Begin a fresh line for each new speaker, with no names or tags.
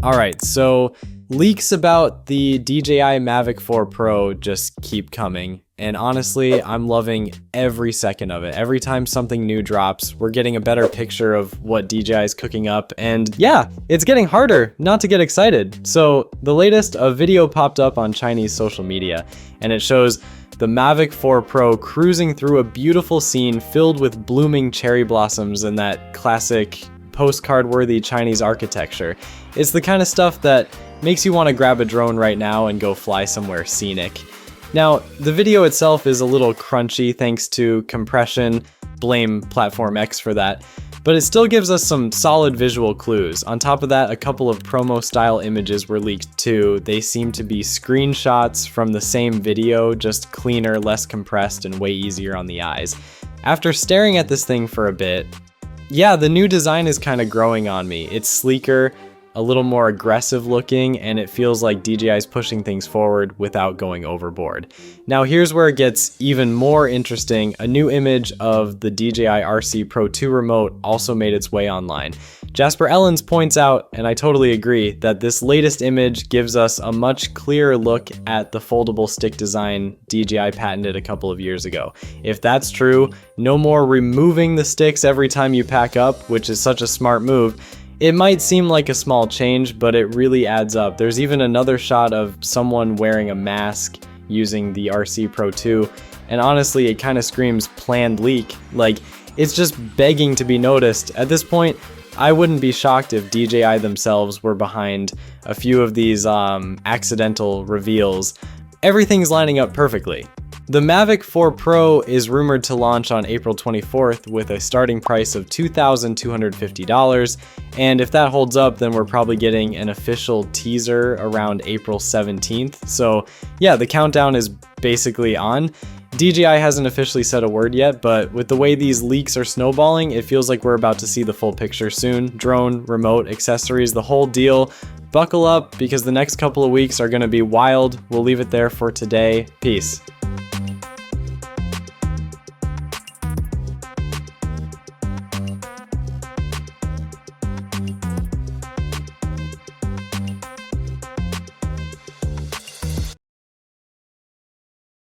Alright, so leaks about the DJI Mavic 4 Pro just keep coming, and honestly, I'm loving every second of it. Every time something new drops, we're getting a better picture of what DJI is cooking up, and yeah, it's getting harder not to get excited. So the latest, a video popped up on Chinese social media, and it shows the Mavic 4 Pro cruising through a beautiful scene filled with blooming cherry blossoms and that classic postcard-worthy Chinese architecture. It's the kind of stuff that makes you want to grab a drone right now and go fly somewhere scenic. Now, the video itself is a little crunchy thanks to compression, blame Platform X for that, but it still gives us some solid visual clues. On top of that, a couple of promo-style images were leaked too. They seem to be screenshots from the same video, just cleaner, less compressed, and way easier on the eyes. After staring at this thing for a bit, yeah, the new design is kind of growing on me. It's sleeker, a little more aggressive looking, and it feels like DJI is pushing things forward without going overboard. Now here's where it gets even more interesting. A new image of the DJI RC Pro 2 remote also made its way online. Jasper Ellens points out, and I totally agree, that this latest image gives us a much clearer look at the foldable stick design DJI patented a couple of years ago. If that's true, no more removing the sticks every time you pack up, which is such a smart move. It might seem like a small change, but it really adds up. There's even another shot of someone wearing a mask using the RC Pro 2, and honestly, it kind of screams planned leak. Like, it's just begging to be noticed. At this point, I wouldn't be shocked if DJI themselves were behind a few of these accidental reveals. Everything's lining up perfectly. The Mavic 4 Pro is rumored to launch on April 24th with a starting price of $2,250, and if that holds up, then we're probably getting an official teaser around April 17th. So yeah, the countdown is basically on. DJI hasn't officially said a word yet, but with the way these leaks are snowballing, it feels like we're about to see the full picture soon. Drone, remote, accessories, the whole deal. Buckle up, because the next couple of weeks are going to be wild. We'll leave it there for today. Peace.